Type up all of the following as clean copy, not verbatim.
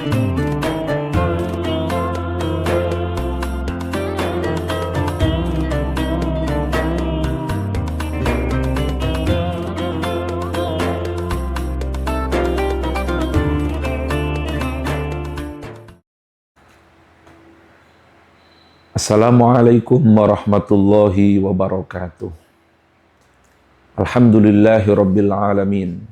Assalamualaikum warahmatullahi wabarakatuh. Alhamdulillahi rabbil alamin.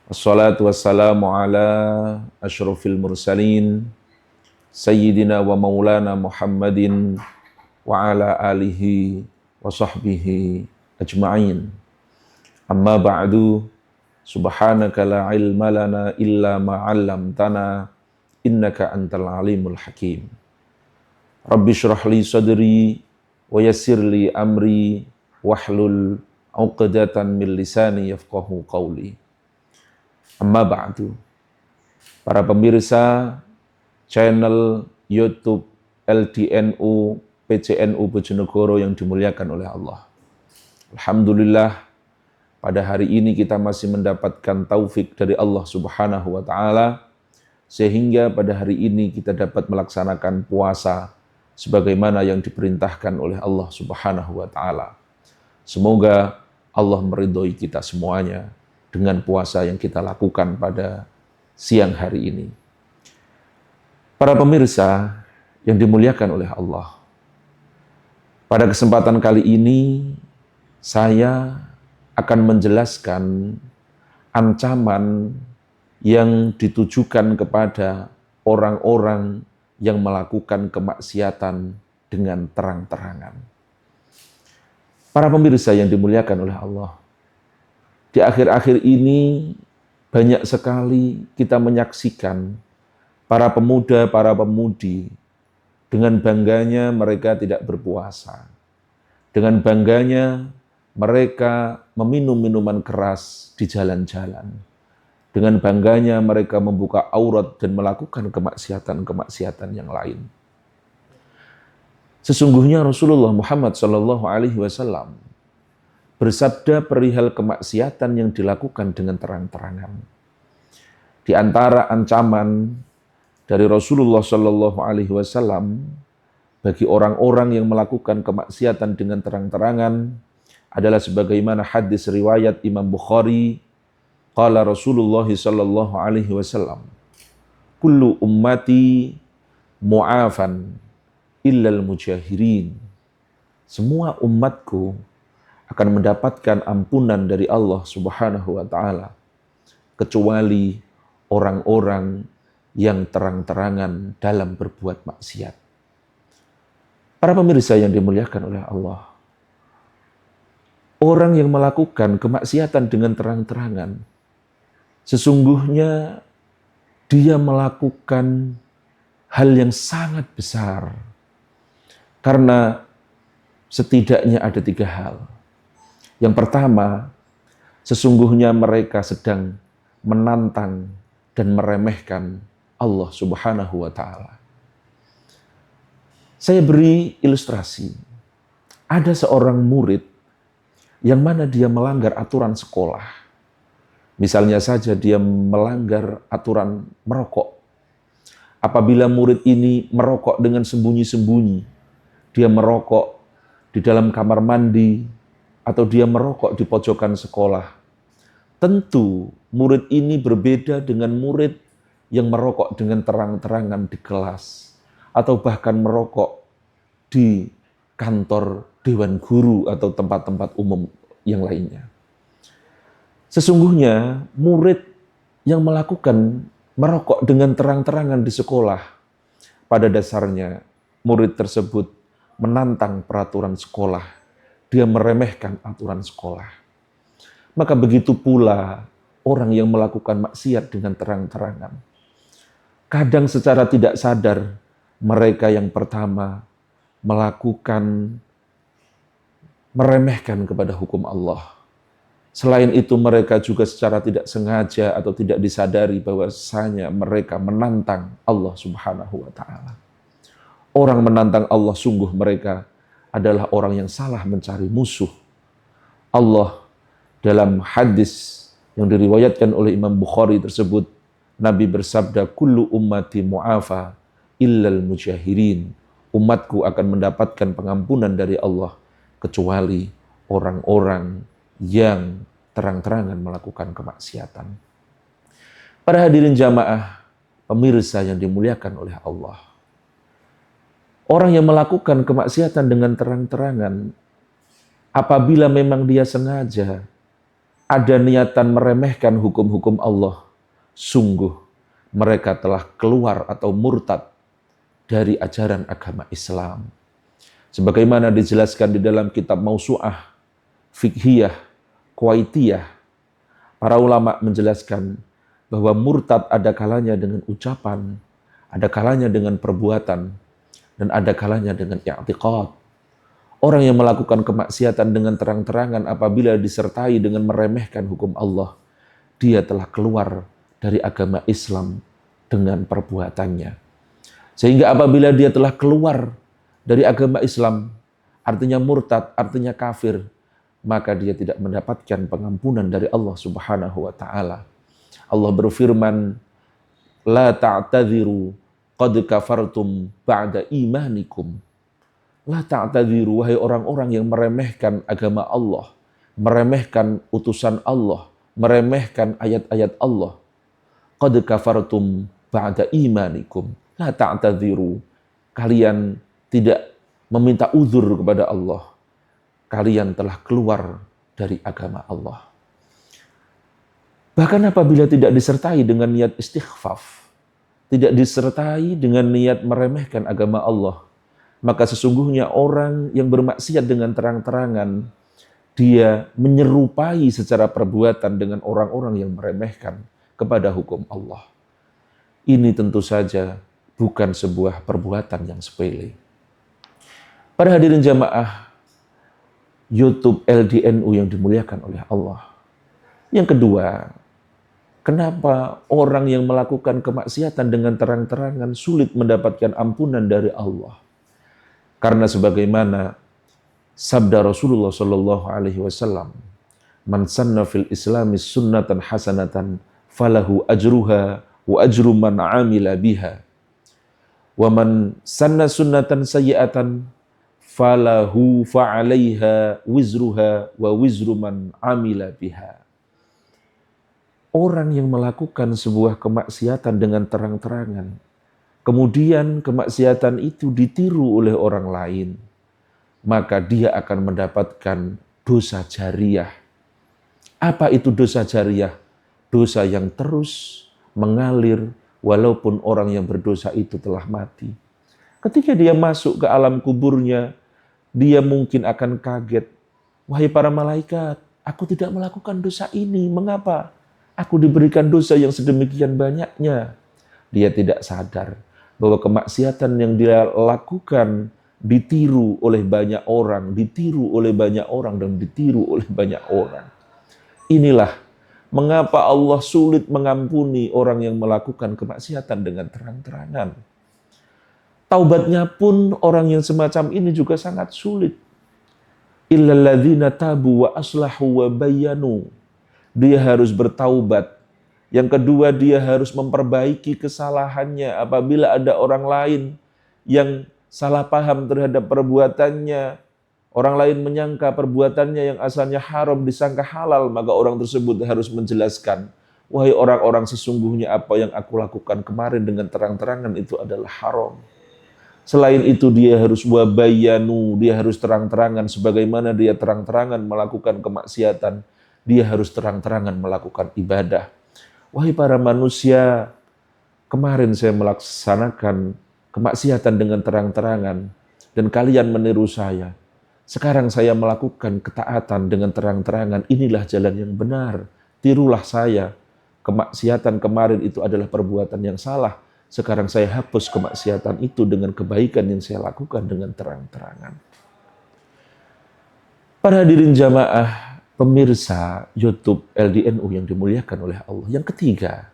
Wassalatu wassalamu ala asyrafil mursalin Sayyidina wa maulana Muhammadin wa ala alihi wa sahbihi ajma'in. Amma ba'du, subhanaka la ilma lana illa ma'allamtana innaka antal alimul hakim. Rabbi syrah li sadri wa yassir li amri wahlul 'uqdatan min lisani yafqahu qawli. Amma ba'du. Para pemirsa channel YouTube LDNU PCNU Bojonegoro yang dimuliakan oleh Allah. Alhamdulillah, pada hari ini kita masih mendapatkan taufik dari Allah Subhanahu wa taala sehingga pada hari ini kita dapat melaksanakan puasa sebagaimana yang diperintahkan oleh Allah Subhanahu wa taala. Semoga Allah meridhoi kita semuanya dengan puasa yang kita lakukan pada siang hari ini. Para pemirsa yang dimuliakan oleh Allah, pada kesempatan kali ini saya akan menjelaskan ancaman yang ditujukan kepada orang-orang yang melakukan kemaksiatan dengan terang-terangan. Para pemirsa yang dimuliakan oleh Allah, di akhir-akhir ini banyak sekali kita menyaksikan para pemuda, para pemudi dengan bangganya mereka tidak berpuasa. Dengan bangganya mereka meminum minuman keras di jalan-jalan. Dengan bangganya mereka membuka aurat dan melakukan kemaksiatan-kemaksiatan yang lain. Sesungguhnya Rasulullah Muhammad SAW bersabda perihal kemaksiatan yang dilakukan dengan terang-terangan. Di antara ancaman dari Rasulullah SAW bagi orang-orang yang melakukan kemaksiatan dengan terang-terangan adalah sebagaimana hadis riwayat Imam Bukhari. Qala Rasulullah sallallahu alaihi wasallam, kullu ummati mu'afan illal mujahirin. Semua umatku akan mendapatkan ampunan dari Allah Subhanahu wa taala kecuali orang-orang yang terang-terangan dalam berbuat maksiat. Para pemirsa yang dimuliakan oleh Allah, orang yang melakukan kemaksiatan dengan terang-terangan sesungguhnya dia melakukan hal yang sangat besar. Karena setidaknya ada 3 hal. Yang pertama, sesungguhnya mereka sedang menantang dan meremehkan Allah Subhanahu wa taala. Saya beri ilustrasi. Ada seorang murid yang mana dia melanggar aturan sekolah. Misalnya saja dia melanggar aturan merokok. Apabila murid ini merokok dengan sembunyi-sembunyi, dia merokok di dalam kamar mandi, atau dia merokok di pojokan sekolah, tentu murid ini berbeda dengan murid yang merokok dengan terang-terangan di kelas, atau bahkan merokok di kantor dewan guru atau tempat-tempat umum yang lainnya. Sesungguhnya murid yang melakukan merokok dengan terang-terangan di sekolah, pada dasarnya murid tersebut menantang peraturan sekolah. Dia meremehkan aturan sekolah. Maka begitu pula orang yang melakukan maksiat dengan terang-terangan. Kadang secara tidak sadar mereka yang pertama meremehkan kepada hukum Allah. Selain itu mereka juga secara tidak sengaja atau tidak disadari bahwasanya mereka menantang Allah Subhanahu wa taala. Orang menantang Allah sungguh mereka adalah orang yang salah mencari musuh. Allah dalam hadis yang diriwayatkan oleh Imam Bukhari tersebut Nabi bersabda, kullu ummati mu'afa illal mujahirin. Umatku akan mendapatkan pengampunan dari Allah kecuali orang-orang yang terang-terangan melakukan kemaksiatan. Para hadirin jamaah, pemirsa yang dimuliakan oleh Allah. Orang yang melakukan kemaksiatan dengan terang-terangan, apabila memang dia sengaja ada niatan meremehkan hukum-hukum Allah, sungguh mereka telah keluar atau murtad dari ajaran agama Islam. Sebagaimana dijelaskan di dalam kitab Mausu'ah, Fiqhiyah, Kuwaitiyah, para ulama menjelaskan bahwa murtad ada kalanya dengan ucapan, ada kalanya dengan perbuatan, dan ada kalanya dengan i'tiqad. Orang yang melakukan kemaksiatan dengan terang-terangan apabila disertai dengan meremehkan hukum Allah, dia telah keluar dari agama Islam dengan perbuatannya. Sehingga apabila dia telah keluar dari agama Islam, artinya murtad, artinya kafir, maka dia tidak mendapatkan pengampunan dari Allah Subhanahu wa taala. Allah berfirman, "La ta'tadhiru qad kafartum ba'da imanikum." La ta'tadhiru, wahai orang-orang yang meremehkan agama Allah, meremehkan utusan Allah, meremehkan ayat-ayat Allah. Qad kafartum ba'da imanikum. La ta'tadhiru. Kalian tidak meminta uzur kepada Allah. Kalian telah keluar dari agama Allah. Bahkan apabila tidak disertai dengan niat istighfaf, tidak disertai dengan niat meremehkan agama Allah, maka sesungguhnya orang yang bermaksiat dengan terang-terangan, dia menyerupai secara perbuatan dengan orang-orang yang meremehkan kepada hukum Allah. Ini tentu saja bukan sebuah perbuatan yang sepele. Para hadirin jamaah YouTube LDNU yang dimuliakan oleh Allah. Yang kedua, kenapa orang yang melakukan kemaksiatan dengan terang-terangan sulit mendapatkan ampunan dari Allah? Karena sebagaimana sabda Rasulullah Shallallahu Alaihi Wasallam, "Man sanna fil Islami sunnatan hasanatan, falahu ajruha wa ajru man amila biha. Wa man sanna sunnatan sayyi'atan, falahu fa'alaiha wizruha wa wizru man amila biha." Orang yang melakukan sebuah kemaksiatan dengan terang-terangan, kemudian kemaksiatan itu ditiru oleh orang lain, maka dia akan mendapatkan dosa jariah. Apa itu dosa jariah? Dosa yang terus mengalir walaupun orang yang berdosa itu telah mati. Ketika dia masuk ke alam kuburnya, dia mungkin akan kaget. Wahai para malaikat, aku tidak melakukan dosa ini. Mengapa? Aku diberikan dosa yang sedemikian banyaknya. Dia tidak sadar bahwa kemaksiatan yang dia lakukan ditiru oleh banyak orang, ditiru oleh banyak orang, dan ditiru oleh banyak orang. Inilah mengapa Allah sulit mengampuni orang yang melakukan kemaksiatan dengan terang-terangan. Taubatnya pun orang yang semacam ini juga sangat sulit. Illal ladzina tabu wa aslahu wa bayyanu. Dia harus bertaubat. Yang kedua, dia harus memperbaiki kesalahannya apabila ada orang lain yang salah paham terhadap perbuatannya. Orang lain menyangka perbuatannya yang asalnya haram disangka halal, maka orang tersebut harus menjelaskan, wahai orang-orang, sesungguhnya apa yang aku lakukan kemarin dengan terang-terangan itu adalah haram. Selain itu dia harus wabayanu, dia harus terang-terangan sebagaimana dia terang-terangan melakukan kemaksiatan, dia harus terang-terangan melakukan ibadah. Wahai para manusia, kemarin saya melaksanakan kemaksiatan dengan terang-terangan dan kalian meniru saya. Sekarang saya melakukan ketaatan dengan terang-terangan, inilah jalan yang benar. Tirulah saya. Kemaksiatan kemarin itu adalah perbuatan yang salah. Sekarang saya hapus kemaksiatan itu dengan kebaikan yang saya lakukan dengan terang-terangan. Para hadirin jamaah, pemirsa YouTube LDNU yang dimuliakan oleh Allah. Yang ketiga,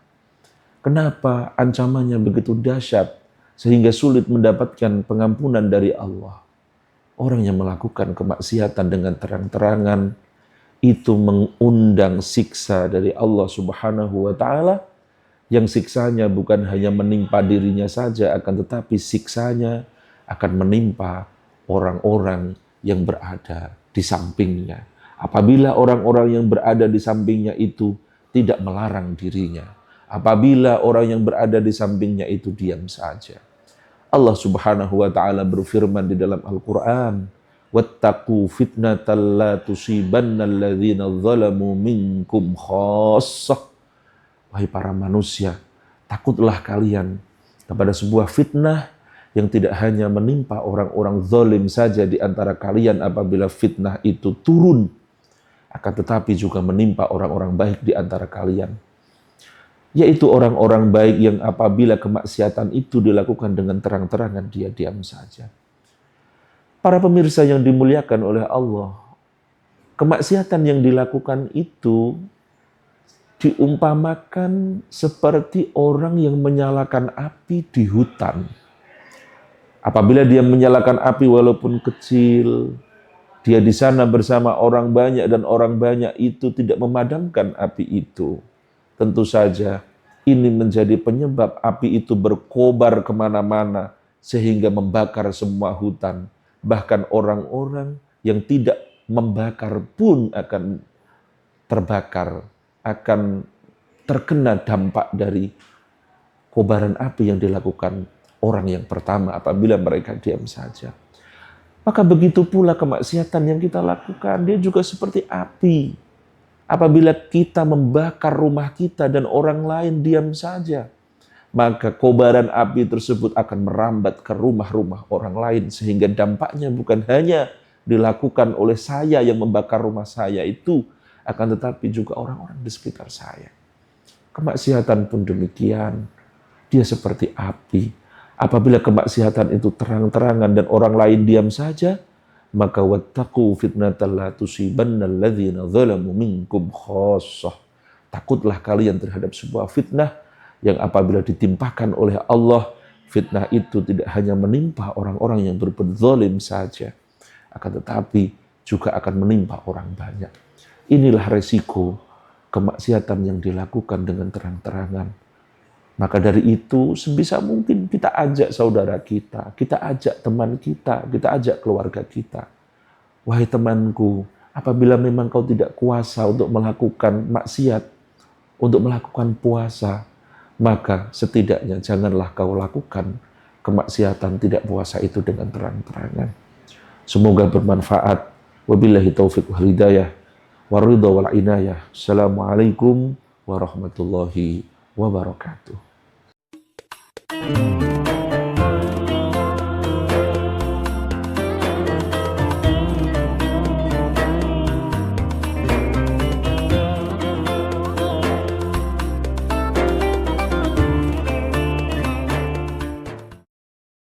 kenapa ancamannya begitu dahsyat sehingga sulit mendapatkan pengampunan dari Allah? Orang yang melakukan kemaksiatan dengan terang-terangan itu mengundang siksa dari Allah Subhanahu wa taala yang siksanya bukan hanya menimpa dirinya saja, akan tetapi siksanya akan menimpa orang-orang yang berada di sampingnya. Apabila orang-orang yang berada di sampingnya itu tidak melarang dirinya, apabila orang yang berada di sampingnya itu diam saja. Allah Subhanahu wa taala berfirman di dalam Al-Qur'an, "Wattaqu fitnatan la tusibanna alladzina zalamu minkum khassah." Wahai para manusia, takutlah kalian kepada sebuah fitnah yang tidak hanya menimpa orang-orang zalim saja di antara kalian apabila fitnah itu turun, akan tetapi juga menimpa orang-orang baik di antara kalian. Yaitu orang-orang baik yang apabila kemaksiatan itu dilakukan dengan terang-terangan, dia diam saja. Para pemirsa yang dimuliakan oleh Allah, kemaksiatan yang dilakukan itu diumpamakan seperti orang yang menyalakan api di hutan. Apabila dia menyalakan api walaupun kecil, dia di sana bersama orang banyak dan orang banyak itu tidak memadamkan api itu. Tentu saja ini menjadi penyebab api itu berkobar kemana-mana sehingga membakar semua hutan. Bahkan orang-orang yang tidak membakar pun akan terbakar, akan terkena dampak dari kobaran api yang dilakukan orang yang pertama apabila mereka diam saja. Maka begitu pula kemaksiatan yang kita lakukan, dia juga seperti api. Apabila kita membakar rumah kita dan orang lain diam saja, maka kobaran api tersebut akan merambat ke rumah-rumah orang lain sehingga dampaknya bukan hanya dilakukan oleh saya yang membakar rumah saya itu, akan tetapi juga orang-orang di sekitar saya. Kemaksiatan pun demikian. Dia seperti api. Apabila kemaksiatan itu terang-terangan dan orang lain diam saja, maka wattaqu fitnatan la tusibanna alladzina zalamu minkum khassah. Takutlah kalian terhadap sebuah fitnah yang apabila ditimpakan oleh Allah, fitnah itu tidak hanya menimpa orang-orang yang berbuat zalim saja, akan tetapi juga akan menimpa orang banyak. Inilah resiko kemaksiatan yang dilakukan dengan terang-terangan. Maka dari itu sebisa mungkin kita ajak saudara kita ajak teman kita ajak keluarga kita. Wahai temanku, apabila memang kau tidak kuasa untuk melakukan maksiat, untuk melakukan puasa, maka setidaknya janganlah kau lakukan kemaksiatan tidak puasa itu dengan terang-terangan. Semoga bermanfaat. Wabillahi taufiq wal hidayah. Waridha wal inayah. Assalamualaikum warahmatullahi wabarakatuh.